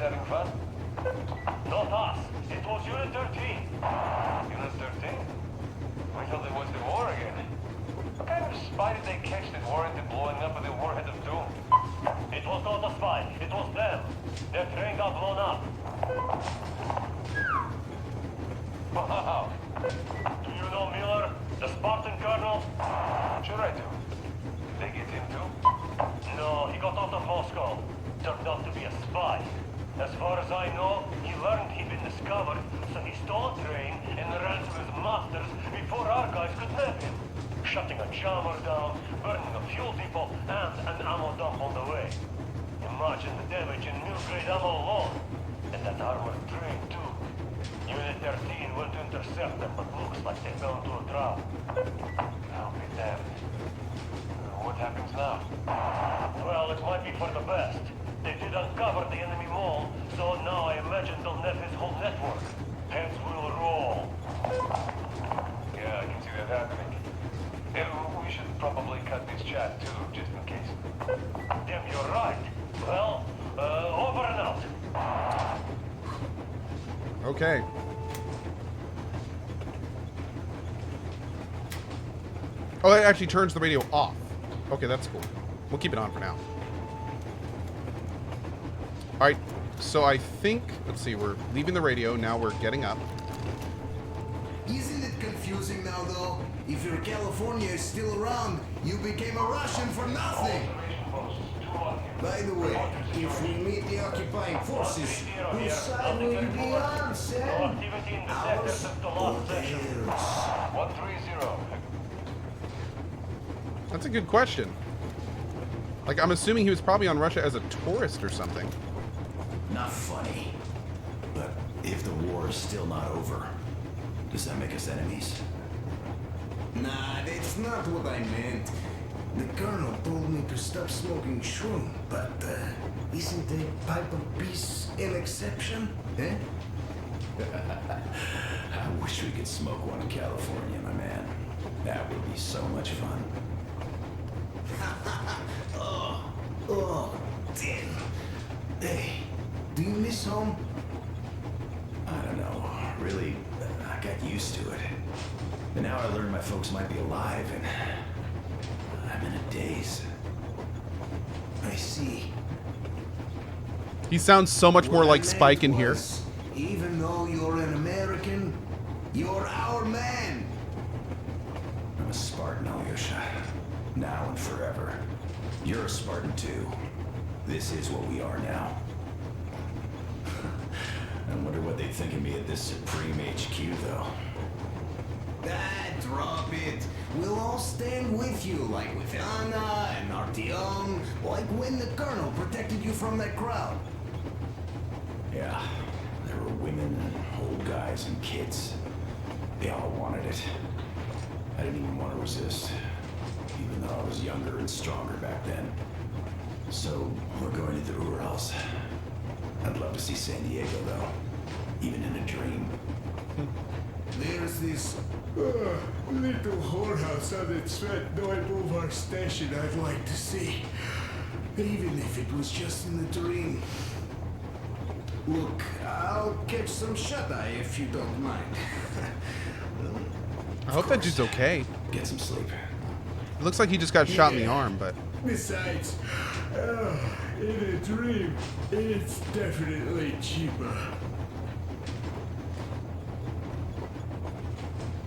having fun? Not us. It was Unit 13. Unit 13? We thought it was the war again. What kind of spy did they catch that warranted blowing up the warhead of doom? It was not a spy. It was them. Their train got blown up. Wow. Do you know Miller, the Spartan colonel? Sure I do. They get him too? No, he got out of Moscow. Turned out to be a spy. As far as I know, he learned he'd been discovered, so he stole a train and ran to his masters before our guys could nab him. Shutting a jammer down, burning a fuel depot, and an ammo dump on the way. Imagine the damage in mill-grade ammo alone. And that armored train, too. Unit 13 went to intercept them, but looks like they fell into a trap. I'll be damned. What happens now? Well, it might be for the best. They did uncover the enemy mole, so now I imagine they'll net his whole network. Heads will roll. Yeah, I can see that happening. Yeah, we should probably cut this chat too, just in case. Damn, you're right. Well, over and out. Okay. Oh, it actually turns the radio off. Okay, that's cool. We'll keep it on for now. Alright, so I think, let's see, we're leaving the radio, now we're getting up. Isn't it confusing now, though? If your California is still around, you became a Russian for nothing. By the way, if we meet the occupying forces, whose side will you be on, Sam? No activity in the sector since the last session. 130. That's a good question. Like, I'm assuming he was probably on Russia as a tourist or something. Not funny. But if the war is still not over, does that make us enemies? Nah, that's not what I meant. The colonel told me to stop smoking shroom, but isn't a pipe of peace an exception, eh? I wish we could smoke one in California, my man. That would be so much fun. Oh, damn. Hey, do you miss home? I don't know. Really, I got used to it. But now I learned my folks might be alive, and I'm in a daze. I see. He sounds so much more like Spike in here. Even though you're an American, you're our man. I'm a Spartan, Alyosha. Now and forever. You're a Spartan too. This is what we are now. I wonder what they think of me at this Supreme HQ, though. Drop it. We'll all stand with you, like with Anna and Artyom, like when the Colonel protected you from that crowd. Yeah, there were women and old guys and kids. They all wanted it. I didn't even want to resist, even though I was younger and stronger back then. So, we're going to the Urals. I'd love to see San Diego, though, even in a dream. There's this little whorehouse on the Threat Boulevard station I'd like to see. Even if it was just in the dream. Look, I'll catch some shut-eye if you don't mind. I hope that dude's okay. Get some sleep. It looks like he just got shot in the arm, but... Besides, in a dream, it's definitely cheaper.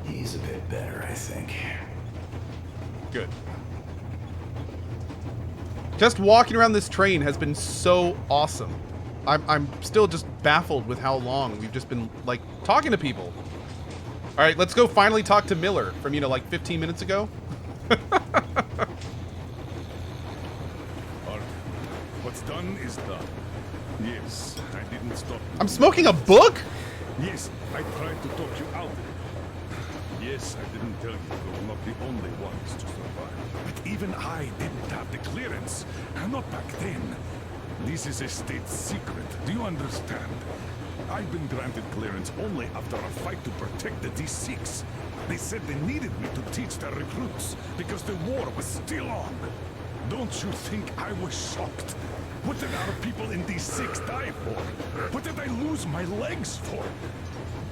He's a bit better, I think. Good. Just walking around this train has been so awesome. I'm still just baffled with how long we've just been, like, talking to people. All right, let's go finally talk to Miller from, you know, like 15 minutes ago. What's done is done. Yes, I didn't stop. I'm smoking a book? Yes, I tried to talk you out of it. Yes, I didn't tell you we were not the only ones to survive. But even I didn't have the clearance. Not back then. This is a state secret. Do you understand? I've been granted clearance only after a fight to protect the D6. They said they needed me to teach their recruits because the war was still on. Don't you think I was shocked? What did our people in D6 die for? What did I lose my legs for?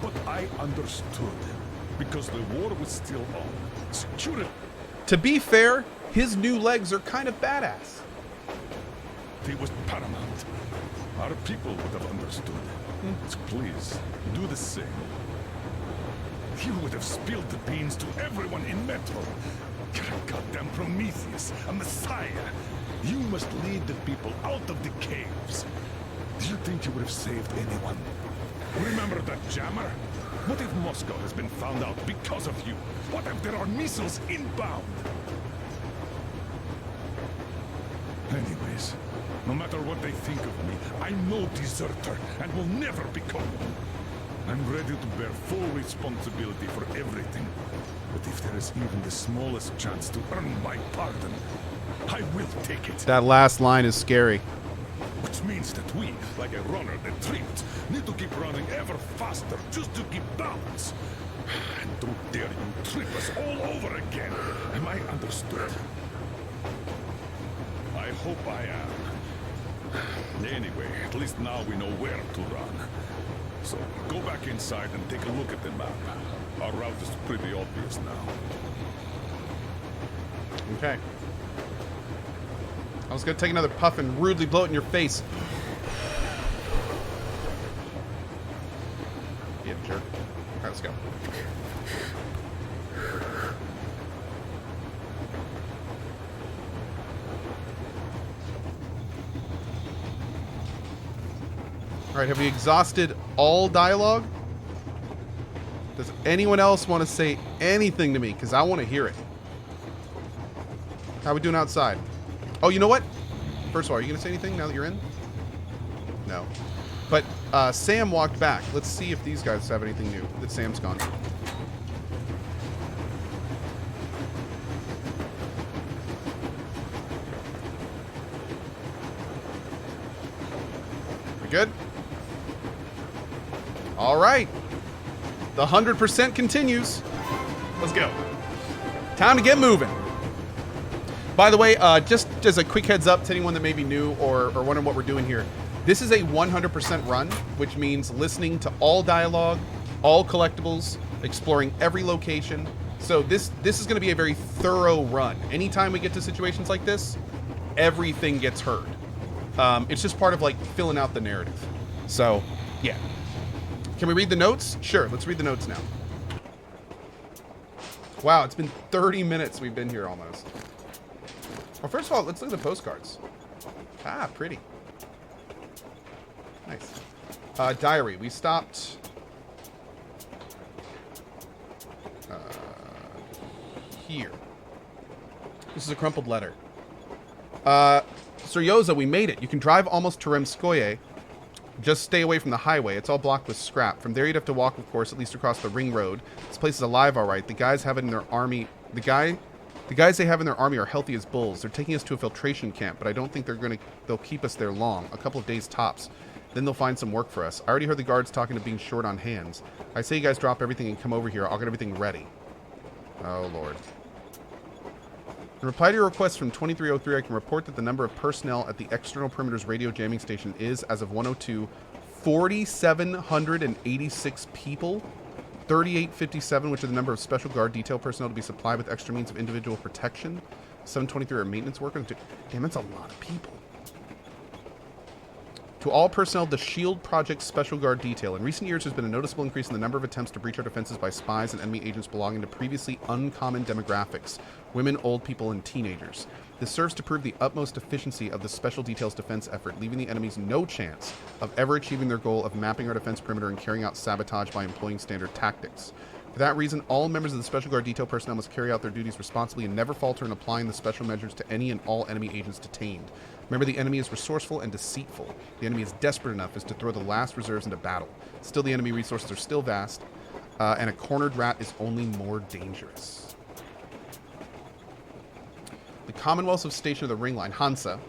But I understood. Because the war was still on. Security To be fair, his new legs are kind of badass. was paramount. Our people would have understood. So please, do the same. You would have spilled the beans to everyone in Metro. You're a goddamn Prometheus, a messiah. You must lead the people out of the caves. Do you think you would have saved anyone? Remember that jammer? What if Moscow has been found out because of you? What if there are missiles inbound? Anyways, no matter what they think of me, I'm no deserter and will never become one. I'm ready to bear full responsibility for everything. But if there is even the smallest chance to earn my pardon, I will take it. That last line is scary. Which means that we, like a runner that tripped, need to keep running ever faster just to keep balance. And don't dare you trip us all over again. Am I understood? I hope I am. Anyway, at least now we know where to run. So go back inside and take a look at the map. Our route is pretty obvious now. Okay. I was gonna take another puff and rudely blow it in your face. Yeah, jerk. Alright, let's go. Alright, have we exhausted all dialogue? Does anyone else want to say anything to me? Because I want to hear it. How are we doing outside? Oh, you know what? First of all, are you going to say anything now that you're in? No. But Sam walked back. Let's see if these guys have anything new that Sam's gone. We good? All right. The 100% continues. Let's go. Time to get moving. By the way, just as a quick heads up to anyone that may be new or wondering what we're doing here, this is a 100% run, which means listening to all dialogue, all collectibles, exploring every location. So this is going to be a very thorough run. Anytime we get to situations like this, everything gets heard. It's just part of like filling out the narrative. So, yeah. Can we read the notes? Sure, let's read the notes now. Wow, it's been 30 minutes we've been here almost. Well, first of all, let's look at the postcards. Ah, pretty. Nice. Diary. We stopped... here. This is a crumpled letter. Seryoza, we made it. You can drive almost to Remskoye. Just stay away from the highway. It's all blocked with scrap. From there, you'd have to walk, of course, at least across the ring road. This place is alive, all right. The guys have it in their army. The guys they have in their army are healthy as bulls. They're taking us to a filtration camp, but I don't think they'll keep us there long. A couple of days tops. Then they'll find some work for us. I already heard the guards talking to being short on hands. I say you guys drop everything and come over here. I'll get everything ready. Oh, Lord. In reply to your request from 2303, I can report that the number of personnel at the external perimeter's radio jamming station is, as of 102, 4,786 people. 3857, which is the number of special guard detail personnel to be supplied with extra means of individual protection. 723 are maintenance workers. Damn, that's a lot of people. To all personnel, the SHIELD Project Special Guard Detail. In recent years, there's been a noticeable increase in the number of attempts to breach our defenses by spies and enemy agents belonging to previously uncommon demographics: women, old people, and teenagers. This serves to prove the utmost efficiency of the Special Detail's defense effort, leaving the enemies no chance of ever achieving their goal of mapping our defense perimeter and carrying out sabotage by employing standard tactics. For that reason, all members of the Special Guard Detail personnel must carry out their duties responsibly and never falter in applying the special measures to any and all enemy agents detained. Remember, the enemy is resourceful and deceitful. The enemy is desperate enough as to throw the last reserves into battle. Still, the enemy resources are still vast, and a cornered rat is only more dangerous. The Commonwealth of Station of the Ring Line, Hansa,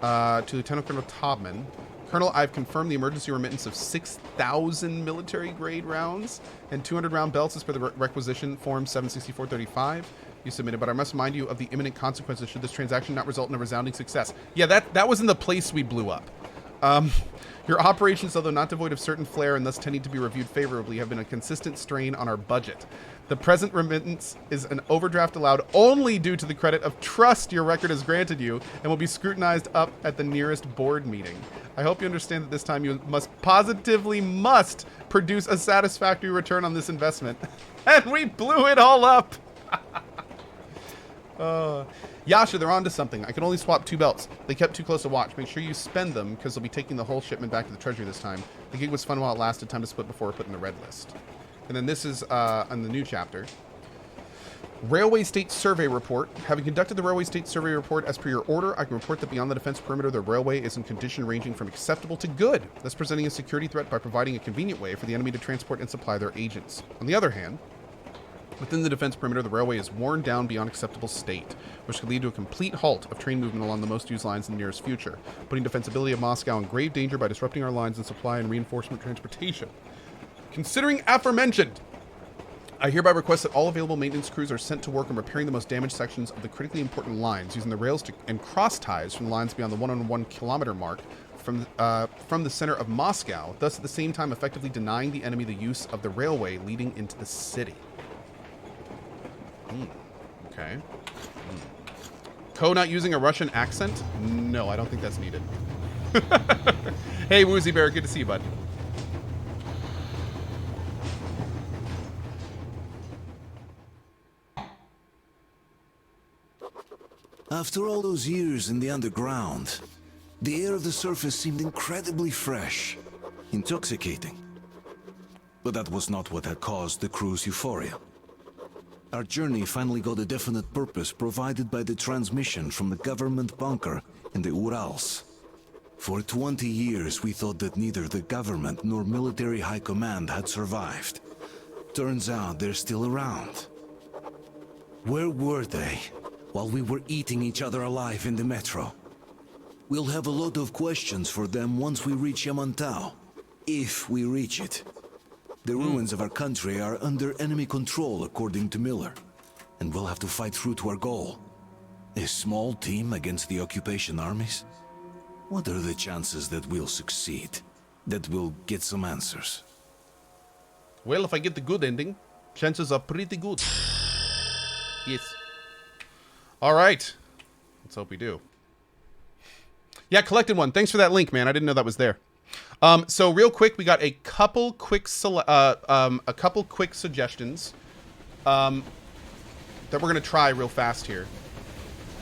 to Lieutenant Colonel Taubman. Colonel, I've confirmed the emergency remittance of 6,000 military-grade rounds and 200 round belts as per the requisition form 76435. you submitted, but I must remind you of the imminent consequences should this transaction not result in a resounding success. Yeah, that was in the place we blew up. Your operations, although not devoid of certain flair and thus tending to be reviewed favorably, have been a consistent strain on our budget. The present remittance is an overdraft allowed only due to the credit of trust your record has granted you and will be scrutinized up at the nearest board meeting. I hope you understand that this time you must produce a satisfactory return on this investment. And we blew it all up. Yasha, they're onto something. I can only swap 2 belts. They kept too close to watch. Make sure you spend them, because they'll be taking the whole shipment back to the treasury this time. The gig was fun while it lasted. Time to split before we're put in the red list. And then this is on the new chapter. Railway State Survey Report. Having conducted the Railway State Survey Report as per your order, I can report that beyond the defense perimeter, the railway is in condition ranging from acceptable to good, thus presenting a security threat by providing a convenient way for the enemy to transport and supply their agents. On the other hand, within the defense perimeter, the railway is worn down beyond acceptable state, which could lead to a complete halt of train movement along the most used lines in the nearest future, putting defensibility of Moscow in grave danger by disrupting our lines and supply and reinforcement transportation. Considering aforementioned, I hereby request that all available maintenance crews are sent to work on repairing the most damaged sections of the critically important lines, using the rails and cross ties from the lines beyond the 1 kilometer mark from the center of Moscow, thus at the same time effectively denying the enemy the use of the railway leading into the city. Okay. Co not using a Russian accent? No, I don't think that's needed. Hey, Woozy Bear, good to see you, bud. After all those years in the underground, the air of the surface seemed incredibly fresh, intoxicating. But that was not what had caused the crew's euphoria. Our journey finally got a definite purpose provided by the transmission from the government bunker in the Urals. For 20 years we thought that neither the government nor military high command had survived. Turns out they're still around. Where were they while we were eating each other alive in the metro? We'll have a lot of questions for them once we reach Yamantau, if we reach it. The ruins of our country are under enemy control, according to Miller, and we'll have to fight through to our goal. A small team against the occupation armies? What are the chances that we'll succeed? That we'll get some answers? Well, if I get the good ending, chances are pretty good. Yes. All right. Let's hope we do. Yeah, collected one. Thanks for that link, man. I didn't know that was there. So real quick, we got a couple quick suggestions that we're gonna try real fast here.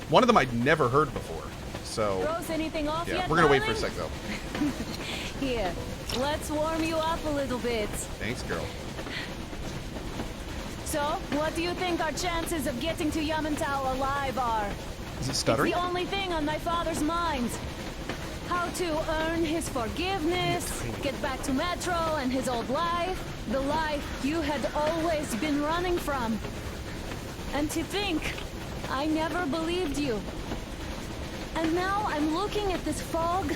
One of them I'd never heard before, so Anything off yeah, yet, we're gonna wait for a darling? sec though. Here, let's warm you up a little bit. Thanks, girl. So, what do you think our chances of getting to Yamantau alive are? Is it It's stuttering? the only thing on my father's mind. How to earn his forgiveness, get back to Metro and his old life, the life you had always been running from. And to think, I never believed you. And now I'm looking at this fog,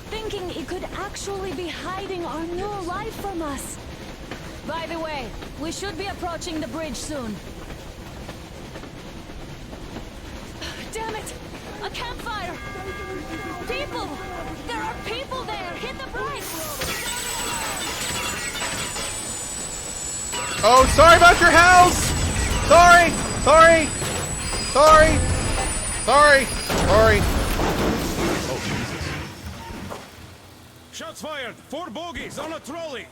thinking it could actually be hiding our new life from us. By the way, we should be approaching the bridge soon. Damn it! A campfire! People! There are people there! Hit the brakes! Oh, sorry about your house! Sorry! Sorry! Sorry! Sorry! Sorry! Oh, Jesus. Shots fired! 4 bogies on a trolley!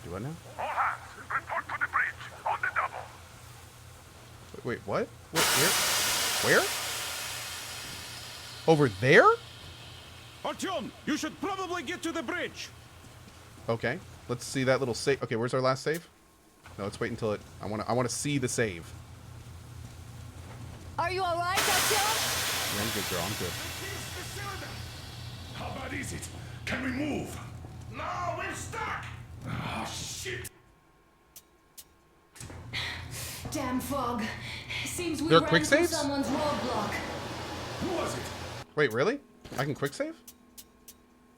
Do what now? All hands, report to the bridge, on the double! Wait, what? Where? Where? Over there? Artyom, you should probably get to the bridge! Okay, let's see that little save. Okay, where's our last save? No, let's wait until it. I want to see the save. Are you alright, Artyom? Yeah, I'm good, girl. I'm good. How bad is it? Can we move? No, we're stuck! Ah, shit! Damn fog. Seems we There are ran quick through saves? someone's roadblock. Who was it? Wait, really? I can quick save?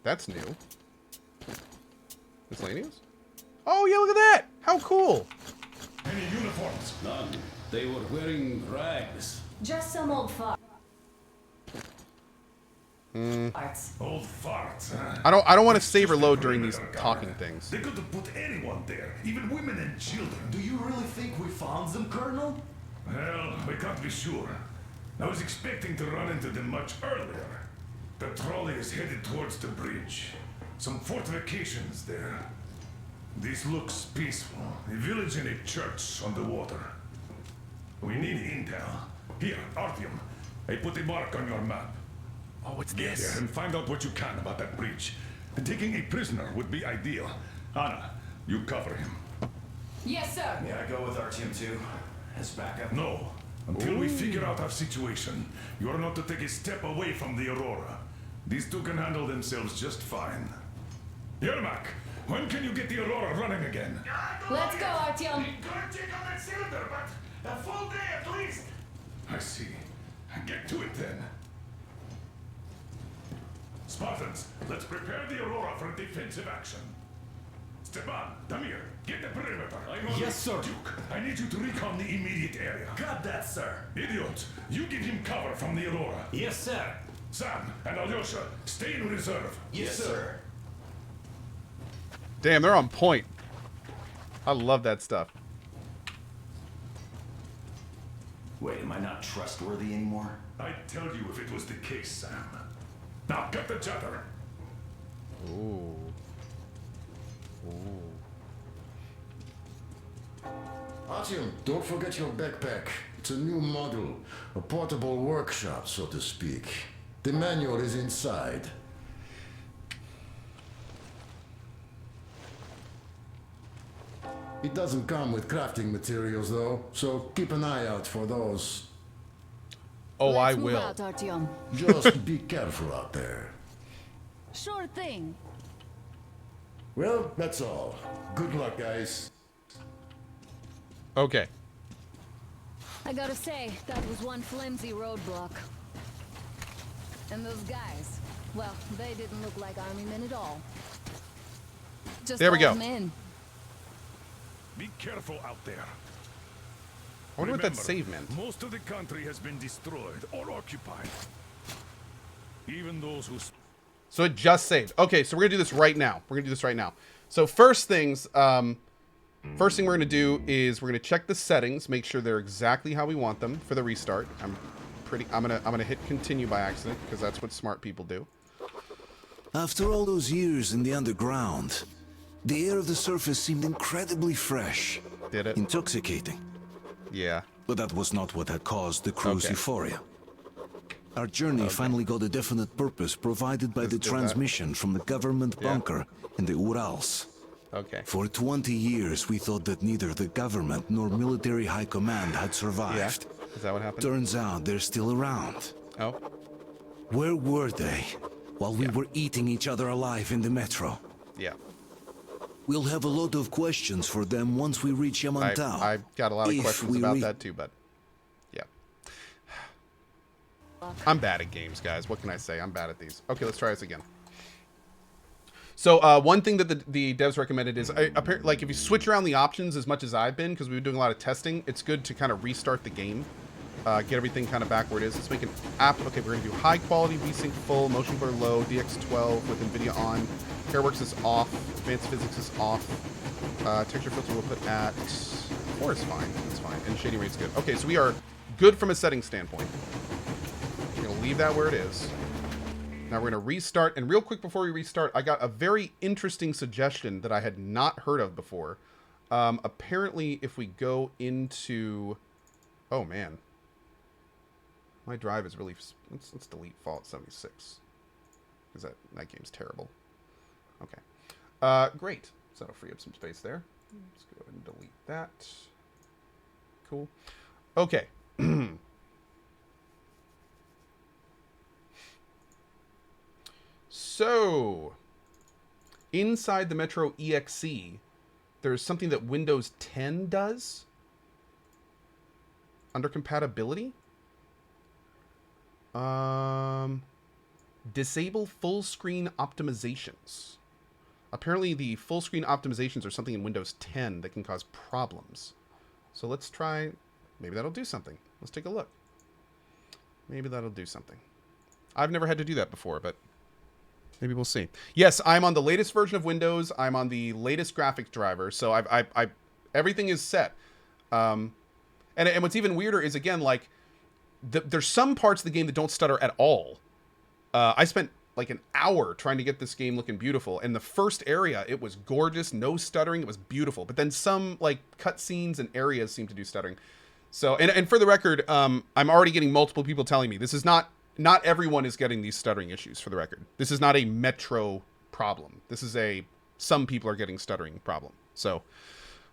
That's new. Miscellaneous? Oh, yeah, look at that! How cool! Any uniforms? None. They were wearing rags. Just some old farts. Old farts, huh? I don't want to save or load during these talking things. They could have put anyone there, even women and children. Do you really think we found them, Colonel? Well, we can't be sure. I was expecting to run into them much earlier. The trolley is headed towards the bridge. Some fortifications there. This looks peaceful. A village and a church on the water. We need intel. Here, Artyom. I put a mark on your map. Oh, what's Get this? there and find out what you can about that bridge. Taking a prisoner would be ideal. Anna, you cover him. Yes, sir. Yeah, I go with Artyom too. As backup. No. Until we figure out our situation, you are not to take a step away from the Aurora. These two can handle themselves just fine. Yermak, when can you get the Aurora running again? Let's go, Artyom. Gonna check on that cylinder, but a full day at least. I see. Get to it then. Spartans, let's prepare the Aurora for defensive action. Stepan, Damir, get the perimeter. Yes, sir. Duke, I need you to recon the immediate area. Got that, sir. Idiot, you give him cover from the Aurora. Yes, sir. Sam and Alyosha, stay in reserve. Yes, sir. Damn, they're on point. I love that stuff. Wait, am I not trustworthy anymore? I'd tell you if it was the case, Sam. Now cut the chatter. Ooh. Artyom, don't forget your backpack. It's a new model, a portable workshop, so to speak. The manual is inside. It doesn't come with crafting materials, though, so keep an eye out for those. Oh, I Let's move will. out, Artyom. Just be careful out there. Sure thing. Well, that's all. Good luck, guys. Okay. I gotta say, that was one flimsy roadblock. And those guys, well, they didn't look like army men at all. Just There we go. old men. Be careful out there. I wonder what that Remember, save meant. Most of the country has been destroyed or occupied. Even those who... So it just saved. Okay, so we're gonna do this right now. We're gonna do this right now. So first thing we're gonna do is we're gonna check the settings, make sure they're exactly how we want them for the restart. I'm gonna hit continue by accident because that's what smart people do. After all those years in the underground, the air of the surface seemed incredibly fresh. Did it? Intoxicating. Yeah. But that was not what had caused the crew's Okay. euphoria. Our journey finally got a definite purpose provided by Let's the do that. transmission from the government Yeah. bunker in the Urals. Okay. For 20 years, we thought that neither the government nor military high command had Yeah. survived. Is that what happened? Turns out they're still around. Oh. Where were they while we were eating each other alive in the metro? Yeah. We'll have a lot of questions for them once we reach Yamantau. I've got a lot of If questions we about re- that too, but yeah. I'm bad at games, guys. What can I say? I'm bad at these. Okay, let's try this again. So one thing that the devs recommended is, like, if you switch around the options as much as I've been, because we've been doing a lot of testing, it's good to kind of restart the game, get everything kind of back where it is. Let's make an app. Okay, we're going to do high quality, VSync full, motion blur low, DX12 with NVIDIA on, Hairworks is off, advanced physics is off, texture filter we'll put at 4 is fine, that's fine, and shading rate's good. Okay, so we are good from a setting standpoint. We're going to leave that where it is. Now we're going to restart, and real quick before we restart, I got a very interesting suggestion that I had not heard of before. Apparently, if we go into... Oh, man. My drive is really... Let's delete Fallout 76. Because that game's terrible. Okay. Great. So that'll free up some space there. Let's go ahead and delete that. Cool. Okay. So, inside the Metro EXE, there's something that Windows 10 does under compatibility. Disable full screen optimizations. Apparently the full screen optimizations are something in Windows 10 that can cause problems. So let's try, maybe that'll do something. Let's take a look. Maybe that'll do something. I've never had to do that before, but maybe we'll see. Yes, I'm on the latest version of Windows. I'm on the latest graphics driver, so I everything is set. And what's even weirder is, again, like, there's some parts of the game that don't stutter at all. I spent like an hour trying to get this game looking beautiful. And the first area, it was gorgeous, no stuttering, it was beautiful. But then some like cutscenes and areas seem to do stuttering. So, and for the record, I'm already getting multiple people telling me this is not everyone is getting these stuttering issues, for the record. This is not a Metro problem. This is some people are getting stuttering problem. So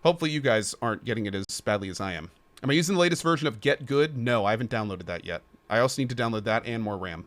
hopefully you guys aren't getting it as badly as I am. Am I using the latest version of Get Good? No, I haven't downloaded that yet. I also need to download that and more RAM.